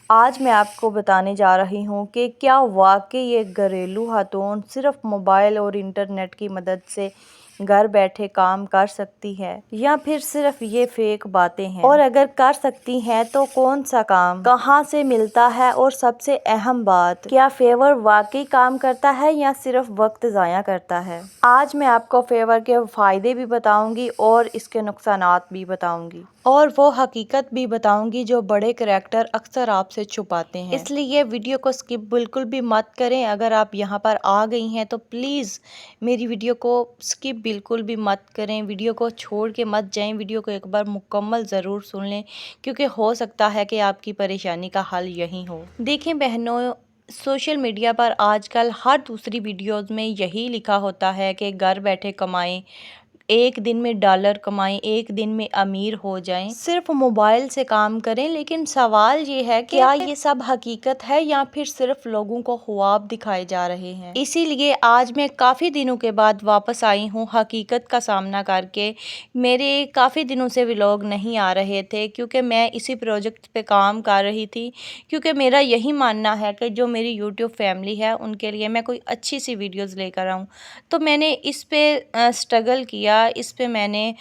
آج میں آپ کو بتانے جا رہی ہوں کہ کیا واقعی ایک گھریلو خاتون صرف موبائل اور انٹرنیٹ کی مدد سے گھر بیٹھے کام کر سکتی ہے یا پھر صرف یہ فیک باتیں ہیں، اور اگر کر سکتی ہیں تو کون سا کام کہاں سے ملتا ہے، اور سب سے اہم بات، کیا فیور واقعی کام کرتا ہے یا صرف وقت ضائع کرتا ہے۔ آج میں آپ کو فیور کے فائدے بھی بتاؤں گی اور اس کے نقصانات بھی بتاؤں گی، اور وہ حقیقت بھی بتاؤں گی جو بڑے کریکٹر اکثر آپ سے چھپاتے ہیں۔ اس لیے ویڈیو کو سکپ بالکل بھی مت کریں۔ اگر آپ یہاں پر آ گئی ہیں تو پلیز میری ویڈیو کو سکپ بالکل بھی مت کریں، ویڈیو کو چھوڑ کے مت جائیں، ویڈیو کو ایک بار مکمل ضرور سن لیں، کیونکہ ہو سکتا ہے کہ آپ کی پریشانی کا حل یہی ہو۔ دیکھیں بہنوں، سوشل میڈیا پر آج کل ہر دوسری ویڈیوز میں یہی لکھا ہوتا ہے کہ گھر بیٹھے کمائیں، ایک دن میں ڈالر کمائیں، ایک دن میں امیر ہو جائیں، صرف موبائل سے کام کریں۔ لیکن سوال یہ ہے کہ کیا یہ سب حقیقت ہے یا پھر صرف لوگوں کو خواب دکھائے جا رہے ہیں؟ اسی لیے آج میں کافی دنوں کے بعد واپس آئی ہوں حقیقت کا سامنا کر کے۔ میرے کافی دنوں سے ولاگ نہیں آ رہے تھے کیونکہ میں اسی پروجیکٹ پہ کام کر رہی تھی، کیونکہ میرا یہی ماننا ہے کہ جو میری یوٹیوب فیملی ہے ان کے لیے میں کوئی اچھی سی ویڈیوز لے کر آؤں۔ تو میں نے اس پہ اسٹرگل کیا، اس پہ میں نے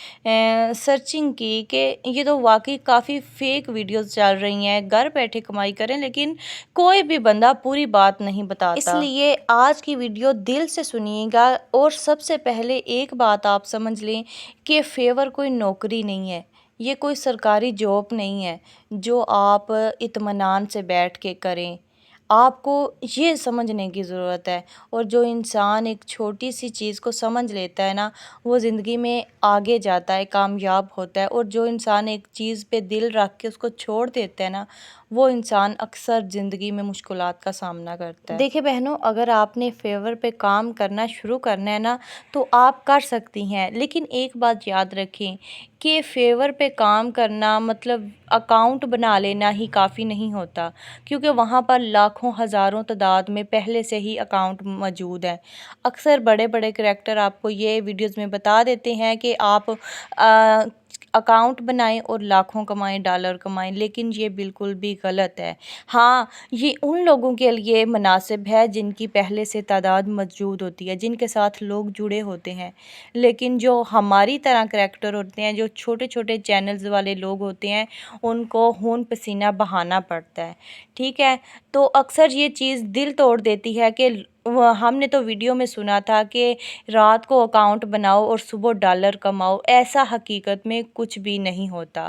سرچنگ کی کہ یہ تو واقعی کافی فیک ویڈیوز چل رہی ہیں، گھر بیٹھے کمائی کریں، لیکن کوئی بھی بندہ پوری بات نہیں بتاتا۔ اس لیے آج کی ویڈیو دل سے سنیے گا، اور سب سے پہلے ایک بات آپ سمجھ لیں کہ فیور کوئی نوکری نہیں ہے، یہ کوئی سرکاری جاب نہیں ہے جو آپ اطمینان سے بیٹھ کے کریں۔ آپ کو یہ سمجھنے کی ضرورت ہے، اور جو انسان ایک چھوٹی سی چیز کو سمجھ لیتا ہے نا، وہ زندگی میں آگے جاتا ہے، کامیاب ہوتا ہے، اور جو انسان ایک چیز پہ دل رکھ کے اس کو چھوڑ دیتا ہے نا، وہ انسان اکثر زندگی میں مشکلات کا سامنا کرتا ہے۔ دیکھیں بہنوں، اگر آپ نے فیور پہ کام کرنا شروع کرنا ہے نا تو آپ کر سکتی ہیں، لیکن ایک بات یاد رکھیں کہ فیور پہ کام کرنا مطلب اکاؤنٹ بنا لینا ہی کافی نہیں ہوتا، کیونکہ وہاں پر لاکھوں ہزاروں تعداد میں پہلے سے ہی اکاؤنٹ موجود ہیں۔ اکثر بڑے بڑے کریکٹر آپ کو یہ ویڈیوز میں بتا دیتے ہیں کہ آپ اکاؤنٹ بنائیں اور لاکھوں کمائیں، ڈالر کمائیں، لیکن یہ بالکل بھی غلط ہے۔ ہاں، یہ ان لوگوں کے لیے مناسب ہے جن کی پہلے سے تعداد موجود ہوتی ہے، جن کے ساتھ لوگ جڑے ہوتے ہیں، لیکن جو ہماری طرح کریکٹر ہوتے ہیں، جو چھوٹے چھوٹے چینلز والے لوگ ہوتے ہیں، ان کو خون پسینہ بہانا پڑتا ہے، ٹھیک ہے؟ تو اکثر یہ چیز دل توڑ دیتی ہے کہ ہم نے تو ویڈیو میں سنا تھا کہ رات کو اکاؤنٹ بناؤ اور صبح ڈالر کماؤ، ایسا حقیقت میں کچھ بھی نہیں ہوتا۔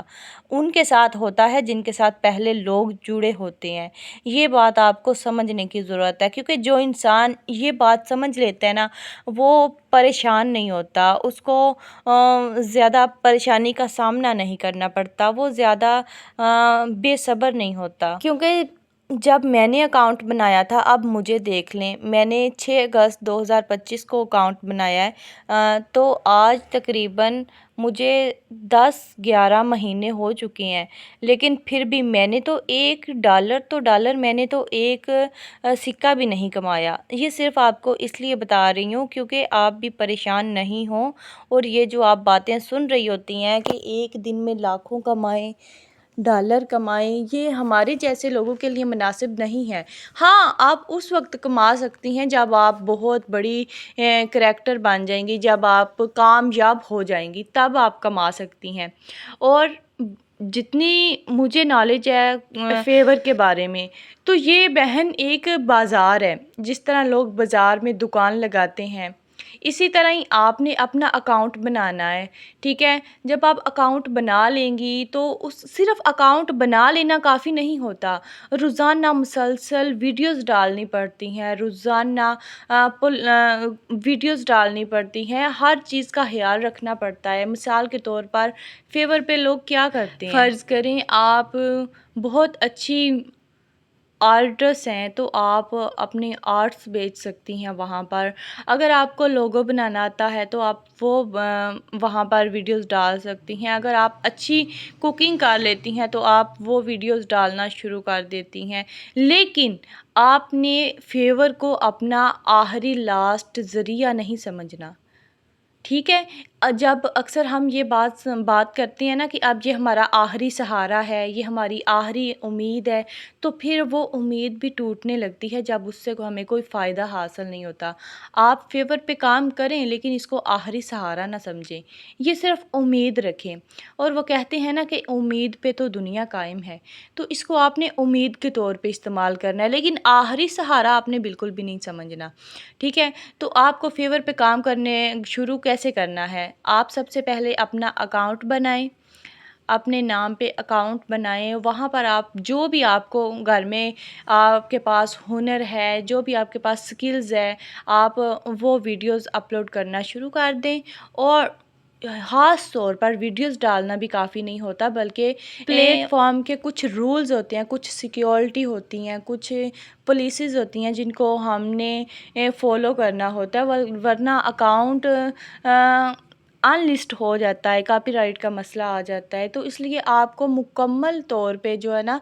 ان کے ساتھ ہوتا ہے جن کے ساتھ پہلے لوگ جڑے ہوتے ہیں۔ یہ بات آپ کو سمجھنے کی ضرورت ہے، کیونکہ جو انسان یہ بات سمجھ لیتا ہے نا، وہ پریشان نہیں ہوتا، اس کو زیادہ پریشانی کا سامنا نہیں کرنا پڑتا، وہ زیادہ بے صبر نہیں ہوتا۔ کیونکہ جب میں نے اکاؤنٹ بنایا تھا، اب مجھے دیکھ لیں، میں نے 6 اگست 2025 کو اکاؤنٹ بنایا ہے، تو آج تقریباً مجھے 10-11 مہینے ہو چکے ہیں، لیکن پھر بھی میں نے تو ایک ڈالر میں نے تو ایک سکہ بھی نہیں کمایا۔ یہ صرف آپ کو اس لیے بتا رہی ہوں کیونکہ آپ بھی پریشان نہیں ہوں، اور یہ جو آپ باتیں سن رہی ہوتی ہیں کہ ایک دن میں لاکھوں کمائیں، ڈالر کمائیں، یہ ہمارے جیسے لوگوں کے لیے مناسب نہیں ہے۔ ہاں، آپ اس وقت کما سکتی ہیں جب آپ بہت بڑی کریکٹر بن جائیں گی، جب آپ کامیاب ہو جائیں گی، تب آپ کما سکتی ہیں۔ اور جتنی مجھے نالج ہے فیور کے بارے میں، تو یہ بہن ایک بازار ہے، جس طرح لوگ بازار میں دکان لگاتے ہیں، اسی طرح ہی آپ نے اپنا اکاؤنٹ بنانا ہے، ٹھیک ہے؟ جب آپ اکاؤنٹ بنا لیں گی تو صرف اکاؤنٹ بنا لینا کافی نہیں ہوتا، روزانہ مسلسل ویڈیوز ڈالنی پڑتی ہیں، روزانہ ویڈیوز ڈالنی پڑتی ہیں، ہر چیز کا خیال رکھنا پڑتا ہے۔ مثال کے طور پر فیور پہ لوگ کیا کرتے ہیں، فرض کریں آپ بہت اچھی آرٹسٹ ہیں تو آپ اپنے آرٹس بیچ سکتی ہیں وہاں پر۔ اگر آپ کو لوگو بنانا آتا ہے تو آپ وہ وہاں پر ویڈیوز ڈال سکتی ہیں۔ اگر آپ اچھی کوکنگ کر لیتی ہیں تو آپ وہ ویڈیوز ڈالنا شروع کر دیتی ہیں، لیکن آپ نے فیور کو اپنا آخری لاسٹ ذریعہ نہیں سمجھنا۔ ٹھیک ہے، جب اکثر ہم یہ بات کرتے ہیں نا کہ اب یہ ہمارا آخری سہارا ہے، یہ ہماری آخری امید ہے، تو پھر وہ امید بھی ٹوٹنے لگتی ہے جب اس سے ہمیں کوئی فائدہ حاصل نہیں ہوتا۔ آپ فیور پہ کام کریں لیکن اس کو آخری سہارا نہ سمجھیں، یہ صرف امید رکھیں۔ اور وہ کہتے ہیں نا کہ امید پہ تو دنیا قائم ہے، تو اس کو آپ نے امید کے طور پہ استعمال کرنا ہے، لیکن آخری سہارا آپ نے بالکل بھی نہیں سمجھنا۔ ٹھیک ہے، تو آپ کو فیور پہ کام کرنے شروع کیسے کرنا ہے؟ آپ سب سے پہلے اپنا اکاؤنٹ بنائیں، اپنے نام پہ اکاؤنٹ بنائیں، وہاں پر آپ جو بھی آپ کو گھر میں آپ کے پاس ہنر ہے، جو بھی آپ کے پاس سکلز ہے، آپ وہ ویڈیوز اپلوڈ کرنا شروع کر دیں۔ اور خاص طور پر ویڈیوز ڈالنا بھی کافی نہیں ہوتا، بلکہ پلیٹ فارم کے کچھ رولز ہوتے ہیں، کچھ سیکیورٹی ہوتی ہیں، کچھ پالیسیز ہوتی ہیں جن کو ہم نے فالو کرنا ہوتا ہے، ورنہ اکاؤنٹ ان لسٹ ہو جاتا ہے، کاپی رائٹ کا مسئلہ آ جاتا ہے۔ تو اس لیے آپ کو مکمل طور پہ جو ہے نا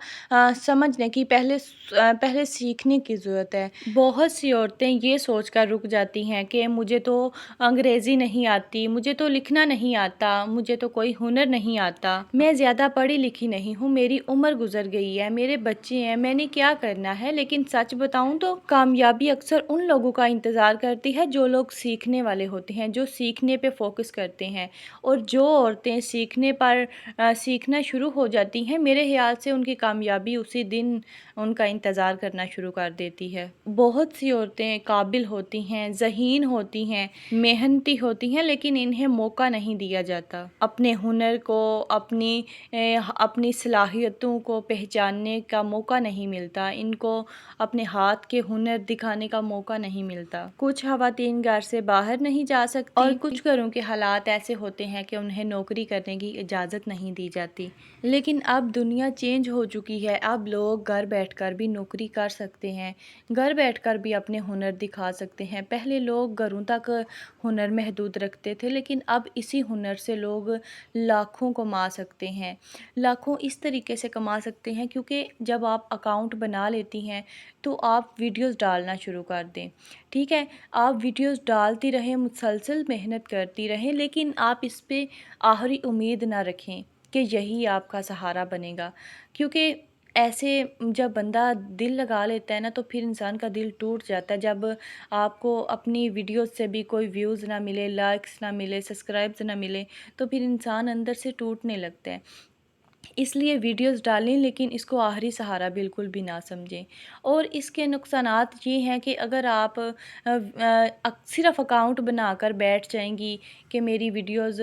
سمجھنے کی پہلے سیکھنے کی ضرورت ہے۔ بہت سی عورتیں یہ سوچ کر رک جاتی ہیں کہ مجھے تو انگریزی نہیں آتی، مجھے تو لکھنا نہیں آتا، مجھے تو کوئی ہنر نہیں آتا، میں زیادہ پڑھی لکھی نہیں ہوں، میری عمر گزر گئی ہے، میرے بچے ہیں، میں نے کیا کرنا ہے۔ لیکن سچ بتاؤں تو کامیابی اکثر ان لوگوں کا انتظار کرتی ہے جو لوگ سیکھنے والے ہوتے ہیں، جو سیکھنے پہ فوکس کرتے ہیں۔ اور جو عورتیں سیکھنا شروع ہو جاتی ہیں، میرے خیال سے ان کی کامیابی اسی دن ان کا انتظار کرنا شروع کر دیتی ہے۔ بہت سی عورتیں قابل ہوتی ہیں، ذہین ہوتی ہیں، محنتی ہوتی ہیں، لیکن انہیں موقع نہیں دیا جاتا۔ اپنے ہنر کو، اپنی صلاحیتوں کو پہچاننے کا موقع نہیں ملتا، ان کو اپنے ہاتھ کے ہنر دکھانے کا موقع نہیں ملتا۔ کچھ خواتین گھر سے باہر نہیں جا سکتی اور کچھ گھروں کے حالات ایسے ہوتے ہیں کہ انہیں نوکری کرنے کی اجازت نہیں دی جاتی۔ لیکن اب دنیا چینج ہو چکی ہے، اب لوگ گھر بیٹھ کر بھی نوکری کر سکتے ہیں، گھر بیٹھ کر بھی اپنے ہنر دکھا سکتے ہیں۔ پہلے لوگ گھروں تک ہنر محدود رکھتے تھے، لیکن اب اسی ہنر سے لوگ لاکھوں کما سکتے ہیں، لاکھوں اس طریقے سے کما سکتے ہیں کیونکہ جب آپ اکاؤنٹ بنا لیتی ہیں تو آپ ویڈیوز ڈالنا شروع کر دیں۔ ٹھیک ہے، آپ ویڈیوز ڈالتی رہیں، مسلسل محنت کرتی رہیں، لیکن آپ اس پہ آخری امید نہ رکھیں کہ یہی آپ کا سہارا بنے گا، کیونکہ ایسے جب بندہ دل لگا لیتا ہے نا تو پھر انسان کا دل ٹوٹ جاتا ہے۔ جب آپ کو اپنی ویڈیوز سے بھی کوئی ویوز نہ ملے، لائکس نہ ملے، سبسکرائبز نہ ملے، تو پھر انسان اندر سے ٹوٹنے لگتا ہے۔ اس لیے ویڈیوز ڈالیں لیکن اس کو آخری سہارا بالکل بھی نہ سمجھیں۔ اور اس کے نقصانات یہ ہیں کہ اگر آپ صرف اکاؤنٹ بنا کر بیٹھ جائیں گی کہ میری ویڈیوز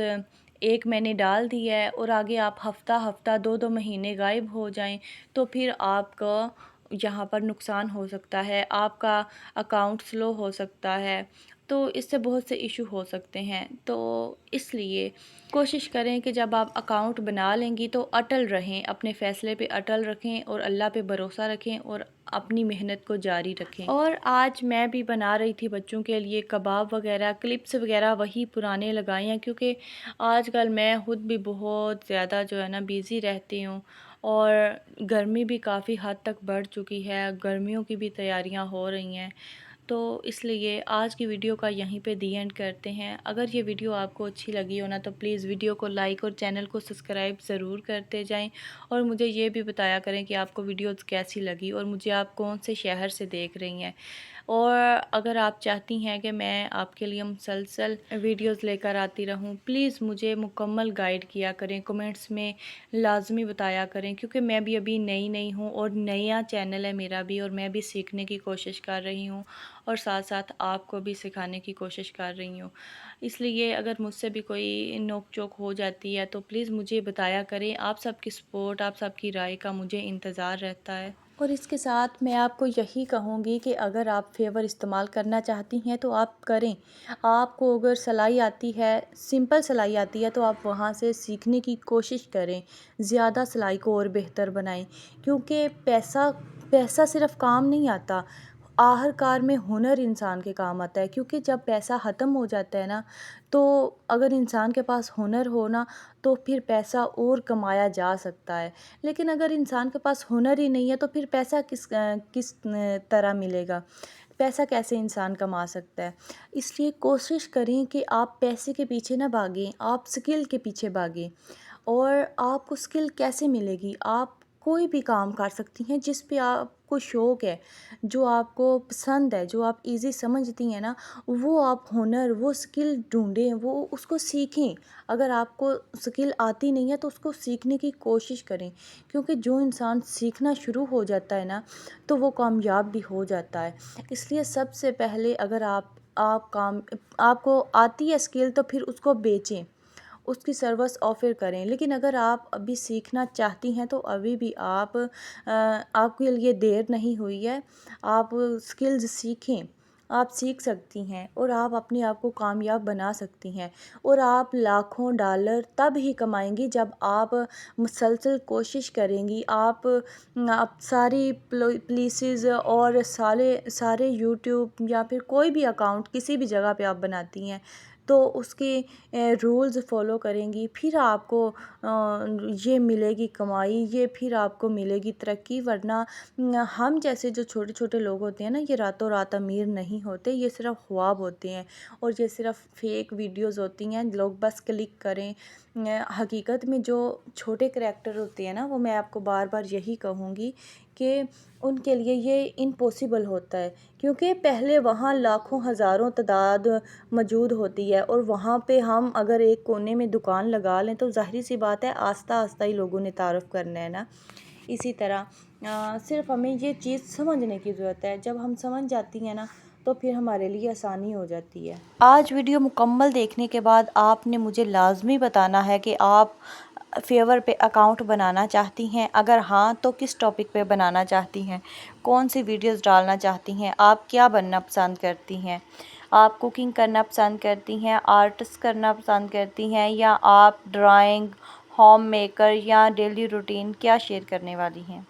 ایک میں نے ڈال دی ہے اور آگے آپ ہفتہ ہفتہ 2 مہینے غائب ہو جائیں، تو پھر آپ کا یہاں پر نقصان ہو سکتا ہے، آپ کا اکاؤنٹ سلو ہو سکتا ہے، تو اس سے بہت سے ایشو ہو سکتے ہیں۔ تو اس لیے کوشش کریں کہ جب آپ اکاؤنٹ بنا لیں گی تو اٹل رہیں، اپنے فیصلے پہ اٹل رکھیں اور اللہ پہ بھروسہ رکھیں اور اپنی محنت کو جاری رکھیں۔ اور آج میں بھی بنا رہی تھی بچوں کے لیے کباب وغیرہ، کلپس وغیرہ وہی پرانے لگائے ہیں، کیونکہ آج کل میں خود بھی بہت زیادہ جو ہے نا بیزی رہتی ہوں اور گرمی بھی کافی حد تک بڑھ چکی ہے، گرمیوں کی بھی تیاریاں ہو رہی ہیں۔ تو اس لیے آج کی ویڈیو کا یہیں پہ دی اینڈ کرتے ہیں۔ اگر یہ ویڈیو آپ کو اچھی لگی ہو نا تو پلیز ویڈیو کو لائک اور چینل کو سبسکرائب ضرور کرتے جائیں، اور مجھے یہ بھی بتایا کریں کہ آپ کو ویڈیوز کیسی لگی اور مجھے آپ کون سے شہر سے دیکھ رہی ہیں۔ اور اگر آپ چاہتی ہیں کہ میں آپ کے لیے مسلسل ویڈیوز لے کر آتی رہوں، پلیز مجھے مکمل گائیڈ کیا کریں، کمنٹس میں لازمی بتایا کریں، کیونکہ میں بھی ابھی نئی ہوں اور نیا چینل ہے میرا بھی، اور میں بھی سیکھنے کی کوشش کر رہی ہوں اور ساتھ ساتھ آپ کو بھی سکھانے کی کوشش کر رہی ہوں۔ اس لیے اگر مجھ سے بھی کوئی نوک چوک ہو جاتی ہے تو پلیز مجھے بتایا کریں۔ آپ سب کی سپورٹ، آپ سب کی رائے کا مجھے انتظار رہتا ہے۔ اور اس کے ساتھ میں آپ کو یہی کہوں گی کہ اگر آپ فیور استعمال کرنا چاہتی ہیں تو آپ کریں۔ آپ کو اگر سلائی آتی ہے، سمپل سلائی آتی ہے، تو آپ وہاں سے سیکھنے کی کوشش کریں، زیادہ سلائی کو اور بہتر بنائیں، کیونکہ پیسہ صرف کام نہیں آتا، آخر کار میں ہنر انسان کے کام آتا ہے، کیونکہ جب پیسہ ختم ہو جاتا ہے نا تو اگر انسان کے پاس ہنر ہو نا تو پھر پیسہ اور کمایا جا سکتا ہے، لیکن اگر انسان کے پاس ہنر ہی نہیں ہے تو پھر پیسہ کس طرح ملے گا۔ پیسہ کیسے انسان کما سکتا ہے۔ اس لیے کوشش کریں کہ آپ پیسے کے پیچھے نہ بھاگیں، آپ سکل کے پیچھے بھاگیں۔ اور آپ کو سکل کیسے ملے گی؟ آپ کوئی بھی کام کر سکتی ہیں جس پہ آپ کو شوق ہے، جو آپ کو پسند ہے، جو آپ ایزی سمجھتی ہیں نا، وہ آپ ہنر، وہ سکل ڈھونڈیں، وہ اس کو سیکھیں۔ اگر آپ کو سکل آتی نہیں ہے تو اس کو سیکھنے کی کوشش کریں، کیونکہ جو انسان سیکھنا شروع ہو جاتا ہے نا تو وہ کامیاب بھی ہو جاتا ہے۔ اس لیے سب سے پہلے اگر آپ کو آتی ہے سکل تو پھر اس کو بیچیں، اس کی سروس آفر کریں۔ لیکن اگر آپ ابھی سیکھنا چاہتی ہیں تو ابھی بھی آپ کے لیے دیر نہیں ہوئی ہے، آپ سکلز سیکھیں، آپ سیکھ سکتی ہیں اور آپ اپنے آپ کو کامیاب بنا سکتی ہیں۔ اور آپ لاکھوں ڈالر تب ہی کمائیں گی جب آپ مسلسل کوشش کریں گی۔ آپ ساری پلیسز اور سارے یوٹیوب یا پھر کوئی بھی اکاؤنٹ کسی بھی جگہ پہ آپ بناتی ہیں تو اس کے رولز فالو کریں گی، پھر آپ کو یہ ملے گی کمائی، یہ پھر آپ کو ملے گی ترقی۔ ورنہ ہم جیسے جو چھوٹے چھوٹے لوگ ہوتے ہیں نا، یہ راتوں رات امیر نہیں ہوتے، یہ صرف خواب ہوتے ہیں اور یہ صرف فیک ویڈیوز ہوتی ہیں، لوگ بس کلک کریں۔ حقیقت میں جو چھوٹے کریکٹر ہوتے ہیں نا، وہ میں آپ کو بار بار یہی کہوں گی کہ ان کے لیے یہ امپاسبل ہوتا ہے، کیونکہ پہلے وہاں لاکھوں ہزاروں تعداد موجود ہوتی ہے اور وہاں پہ ہم اگر ایک کونے میں دکان لگا لیں تو ظاہری سی بات ہے آہستہ آہستہ ہی لوگوں نے تعارف کرنا ہے نا۔ اسی طرح صرف ہمیں یہ چیز سمجھنے کی ضرورت ہے، جب ہم سمجھ جاتی ہیں نا تو پھر ہمارے لیے آسانی ہو جاتی ہے۔ آج ویڈیو مکمل دیکھنے کے بعد آپ نے مجھے لازمی بتانا ہے کہ آپ فیور پہ اکاؤنٹ بنانا چاہتی ہیں، اگر ہاں تو کس ٹاپک پہ بنانا چاہتی ہیں، کون سی ویڈیوز ڈالنا چاہتی ہیں، آپ کیا بننا پسند کرتی ہیں، آپ کوکنگ کرنا پسند کرتی ہیں، آرٹس کرنا پسند کرتی ہیں، یا آپ ڈرائنگ، ہوم میکر یا ڈیلی روٹین کیا شیئر کرنے والی ہیں۔